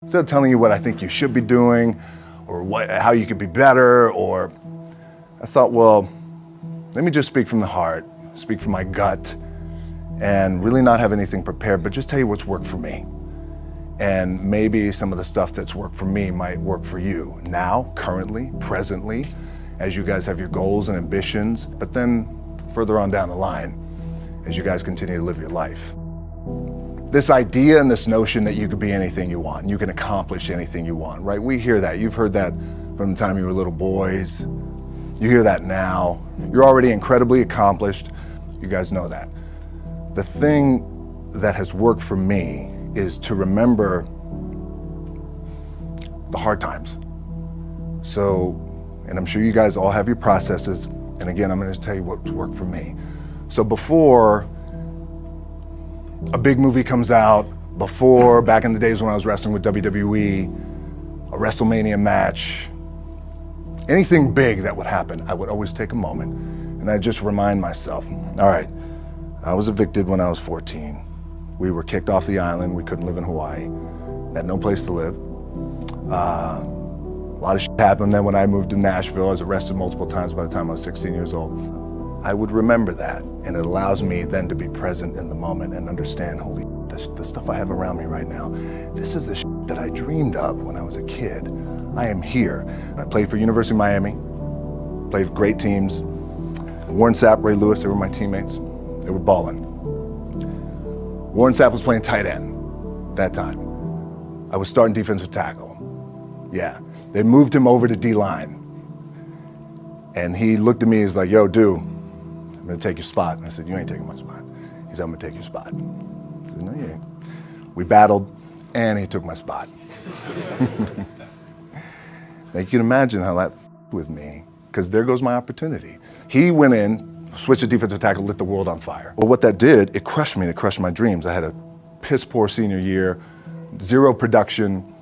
Instead of telling you what I think you should be doing or how you could be better, or I thought, well, let me just speak from the heart, speak from my gut, and really not have anything prepared, but just tell you what's worked for me. And maybe some of the stuff that's worked for me might work for you now, currently, presently, as you guys have your goals and ambitions, but then further on down the line, as you guys continue to live your life. This idea and this notion that you could be anything you want, you can accomplish anything you want, right? We hear that. You've heard that from the time you were little boys. You hear that now. You're already incredibly accomplished. You guys know that. The thing that has worked for me is to remember the hard times. So, and I'm sure you guys all have your processes. And again, I'm going to tell you what's worked for me. So before a big movie comes out, before, back in the days when I was wrestling with WWE, a WrestleMania match, anything big that would happen, I would always take a moment and I'd just remind myself, all right, I was evicted when I was 14. We were kicked off the island. We couldn't live in Hawaii. Had no place to live. A lot of shit happened then when I moved to Nashville. I was arrested multiple times by the time I was 16 years old. I would remember that, and it allows me then to be present in the moment and understand, holy shit, the stuff I have around me right now, this is the shit that I dreamed of when I was a kid. I am here. I played for University of Miami, played for great teams. Warren Sapp, Ray Lewis, they were my teammates. They were balling. Warren Sapp was playing tight end that time. I was starting defensive tackle. Yeah, they moved him over to D-line. And he looked at me, he's like, yo, dude, I'm gonna take your spot. And I said, you ain't taking my spot. He said, I'm gonna take your spot. I said, no, you ain't. We battled, and he took my spot. Now you can imagine how that with me, because there goes my opportunity. He went in, switched to defensive tackle, lit the world on fire. Well, what that did, it crushed me, it crushed my dreams. I had a piss poor senior year, zero production,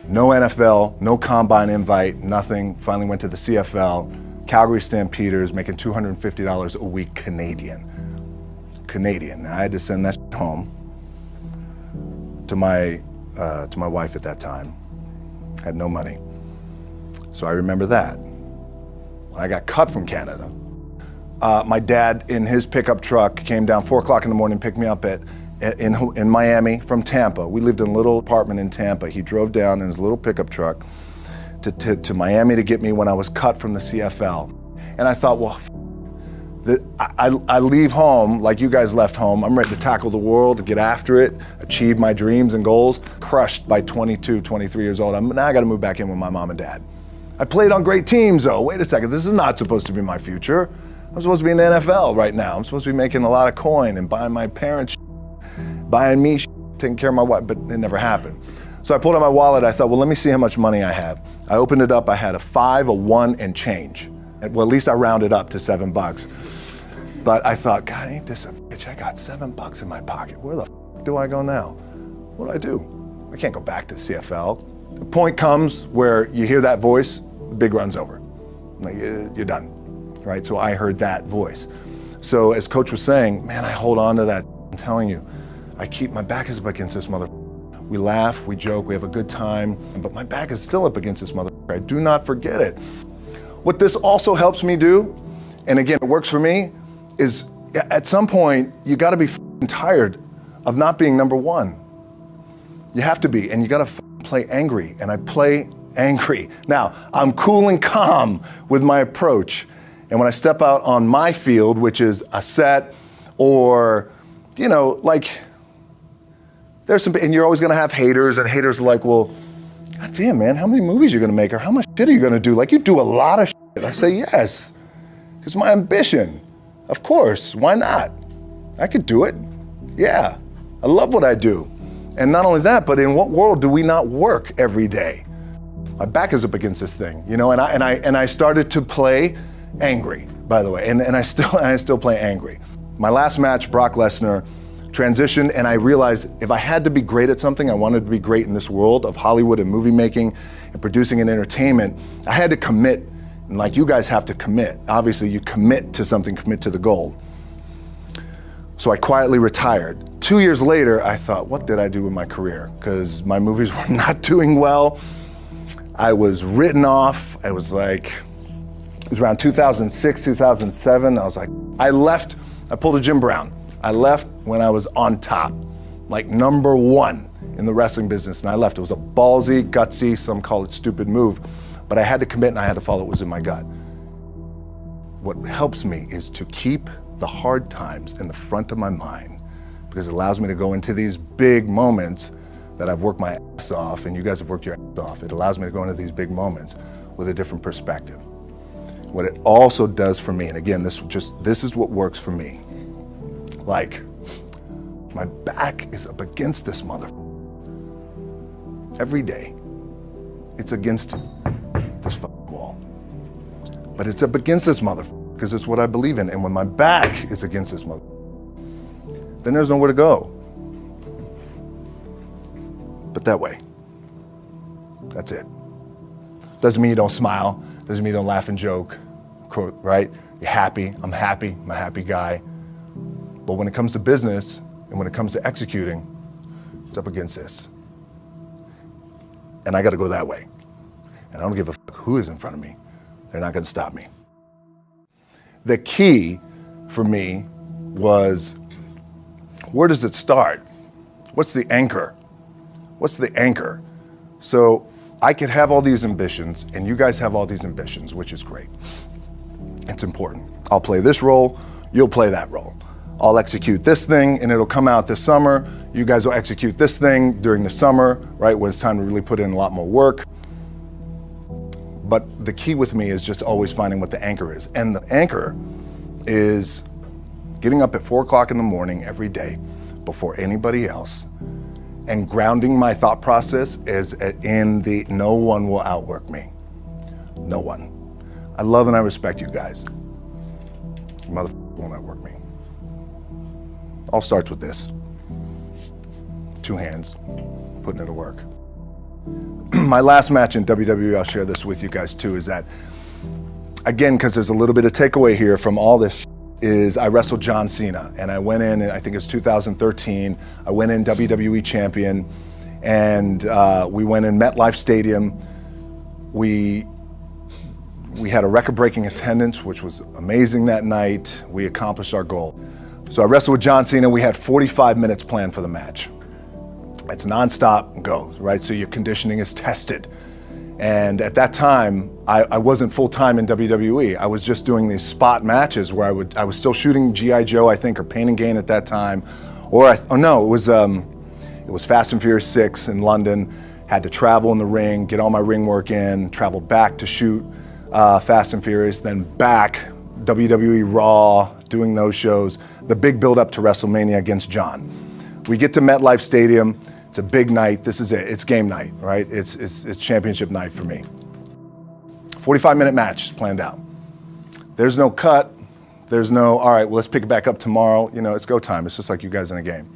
no NFL, no combine invite, nothing. Finally went to the CFL. Calgary Stampeders, making $250 a week Canadian. Now, I had to send that home to my wife at that time. Had no money. So I remember that. When I got cut from Canada, my dad in his pickup truck came down 4 o'clock in the morning, picked me up in Miami from Tampa. We lived in a little apartment in Tampa. He drove down in his little pickup truck to Miami to get me when I was cut from the CFL. And I thought, well, I leave home like you guys left home. I'm ready to tackle the world, to get after it, achieve my dreams and goals. Crushed by 22, 23 years old. Now I gotta move back in with my mom and dad. I played on great teams though. Wait a second, this is not supposed to be my future. I'm supposed to be in the NFL right now. I'm supposed to be making a lot of coin and buying my parents, buying me, taking care of my wife, but it never happened. So I pulled out my wallet, I thought, well, let me see how much money I have. I opened it up, I had a 5, a 1, and change. Well, at least I rounded up to $7. But I thought, God, ain't this a bitch? I got $7 in my pocket. Where the do I go now? What do I do? I can't go back to CFL. The point comes where you hear that voice, the big run's over. Like, you're done, right? So I heard that voice. So as Coach was saying, man, I hold on to that. I'm telling you, I keep my back is up against this mother. We laugh, we joke, we have a good time, but my back is still up against this mother. I do not forget it. What this also helps me do, and again, it works for me, is at some point, you gotta be tired of not being number one. You have to be, and you gotta play angry, and I play angry. Now, I'm cool and calm with my approach, and when I step out on my field, which is a set, or, you know, like, there's some, and you're always gonna have haters, and haters are like, well, God damn, man, how many movies are you gonna make, or how much shit are you gonna do? Like, you do a lot of shit. I say, yes, it's my ambition. Of course, why not? I could do it, yeah. I love what I do. And not only that, but in what world do we not work every day? My back is up against this thing, you know, and I started to play angry, by the way, and I still play angry. My last match, Brock Lesnar, transitioned, and I realized if I had to be great at something, I wanted to be great in this world of Hollywood and movie making and producing and entertainment, I had to commit, and like you guys have to commit. Obviously, you commit to something, commit to the goal. So I quietly retired. 2 years later, I thought, what did I do with my career? Because my movies were not doing well. I was written off. It was around 2006, 2007. I was like, I left, I pulled a Jim Brown. I left when I was on top, like number one in the wrestling business, and I left. It was a ballsy, gutsy, some call it stupid move, but I had to commit and I had to follow what was in my gut. What helps me is to keep the hard times in the front of my mind, because it allows me to go into these big moments that I've worked my ass off, and you guys have worked your ass off. It allows me to go into these big moments with a different perspective. What it also does for me, and again, this is what works for me. Like, my back is up against this mother. Every day, it's against this fucking wall. But it's up against this mother, because it's what I believe in. And when my back is against this mother, then there's nowhere to go. But that way. That's it. Doesn't mean you don't smile. Doesn't mean you don't laugh and joke, right? You're happy. I'm a happy guy. But when it comes to business and when it comes to executing, it's up against this. And I got to go that way. And I don't give a fuck who is in front of me. They're not going to stop me. The key for me was, where does it start? What's the anchor? What's the anchor? So I could have all these ambitions, and you guys have all these ambitions, which is great. It's important. I'll play this role, you'll play that role. I'll execute this thing, and it'll come out this summer. You guys will execute this thing during the summer, right, when it's time to really put in a lot more work. But the key with me is just always finding what the anchor is. And the anchor is getting up at 4 o'clock in the morning every day before anybody else, and grounding my thought process is in the no one will outwork me. No one. I love and I respect you guys. You motherfucker won't outwork me. All starts with this. 2 hands, putting it to work. My last match in WWE, I'll share this with you guys too, is that, again, because there's a little bit of takeaway here from all this, is I wrestled John Cena, and I went in, I think it was 2013, I went in WWE champion, and we went in MetLife Stadium. We had a record-breaking attendance, which was amazing that night. We accomplished our goal. So I wrestled with John Cena. We had 45 minutes planned for the match. It's nonstop, go, right? So your conditioning is tested. And at that time, I wasn't full-time in WWE. I was just doing these spot matches where I was still shooting G.I. Joe, I think, or Pain and Gain at that time. It was Fast and Furious 6 in London. Had to travel in the ring, get all my ring work in, travel back to shoot Fast and Furious, then back, WWE Raw, doing those shows. The big build-up to WrestleMania against John. We get to MetLife Stadium. It's a big night. This is it. It's game night, right? It's championship night for me. 45-minute match planned out. There's no cut. There's no, all right, well, let's pick it back up tomorrow. You know, it's go time. It's just like you guys in a game.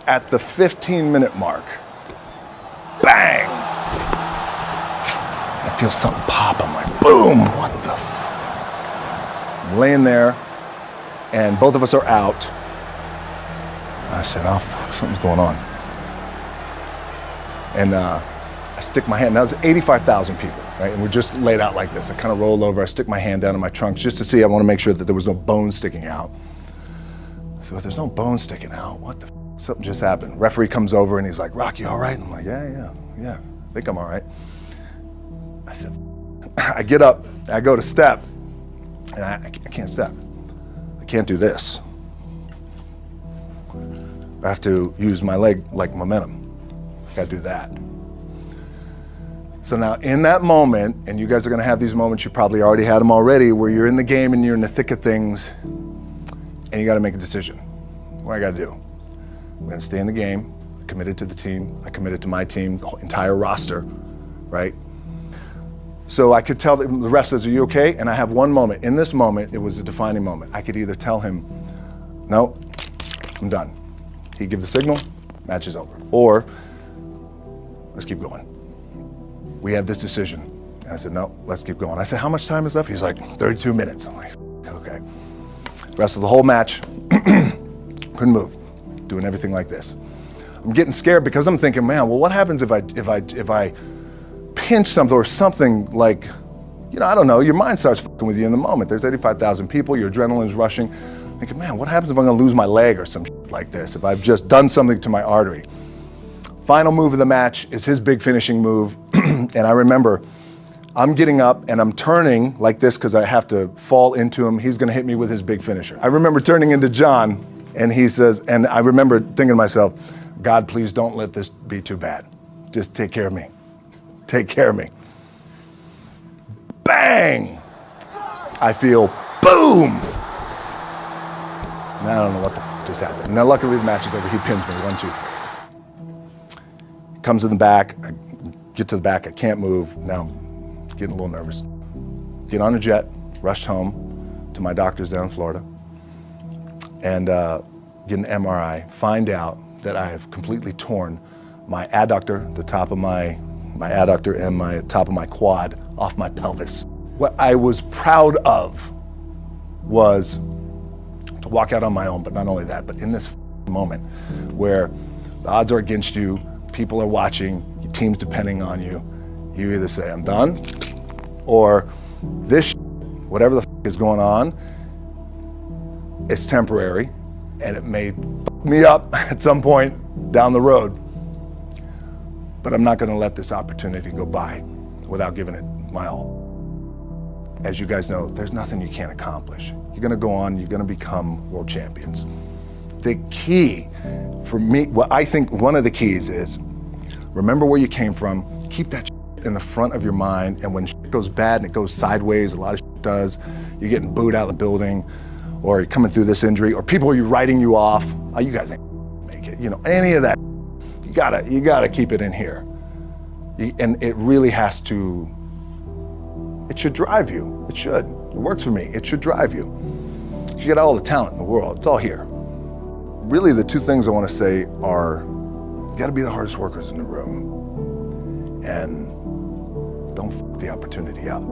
At the 15-minute mark, bang! I feel something pop. I'm like, boom, what the I'm laying there, and both of us are out. I said, oh, fuck, something's going on. And I stick my hand, that was 85,000 people, right? And we're just laid out like this. I kind of roll over, I stick my hand down in my trunk just to see, I want to make sure that there was no bone sticking out. So if there's no bone sticking out, what the f? Something just happened. Referee comes over and he's like, Rock, you all right? And I'm like, yeah, I think I'm all right. I said, I get up, I go to step, and I can't step. I can't do this. I have to use my leg like momentum. I gotta do that. So now in that moment, and you guys are gonna have these moments, you probably already had them already, where you're in the game and you're in the thick of things, and you gotta make a decision. What I gotta do? I'm gonna stay in the game, I committed to the team, I committed to my team, the entire roster, right? So I could tell the ref says, are you okay? And I have one moment. In this moment, it was a defining moment. I could either tell him, no, I'm done. He'd give the signal, match is over. Or, let's keep going. We have this decision. And I said, no, let's keep going. I said, how much time is left? He's like, 32 minutes. I'm like, okay. Rest of the whole match, couldn't move. doing everything like this. I'm getting scared because I'm thinking, man, well, what happens if I pinch something or something like, I don't know, your mind starts fucking with you in the moment. There's 85,000 people, your adrenaline's rushing. Thinking, man, what happens if I'm gonna lose my leg or some shit like this, if I've just done something to my artery? Final move of the match is his big finishing move. And I remember I'm getting up and I'm turning like this because I have to fall into him. He's gonna hit me with his big finisher. I remember turning into John and he says, and I remember thinking to myself, God, please don't let this be too bad. Just take care of me. Take care of me. Bang! I feel boom! Now I don't know what just happened. Now luckily the match is over. He pins me, 1, 2, 3. Comes in the back, I get to the back, I can't move. Now I'm getting a little nervous. Get on a jet, rushed home to my doctor's down in Florida, and get an MRI, find out that I have completely torn my adductor, the top of my adductor and my top of my quad off my pelvis. What I was proud of was to walk out on my own, but not only that, but in this moment where the odds are against you, people are watching, your team's depending on you, you either say, I'm done, or this whatever the is going on, it's temporary, and it may fuck me up at some point down the road. But I'm not gonna let this opportunity go by without giving it my all. As you guys know, there's nothing you can't accomplish. You're gonna go on, you're gonna become world champions. The key for me, what I think one of the keys is, remember where you came from, keep that in the front of your mind, and when shit goes bad and it goes sideways, a lot of shit does, you're getting booed out of the building, or you're coming through this injury, or people are writing you off, oh, you guys ain't make it, any of that. You gotta keep it in here. And it really has to, it should drive you. It should. It works for me. It should drive you. You got all the talent in the world. It's all here. Really, the two things I want to say are, you gotta be the hardest workers in the room. And don't f the opportunity up.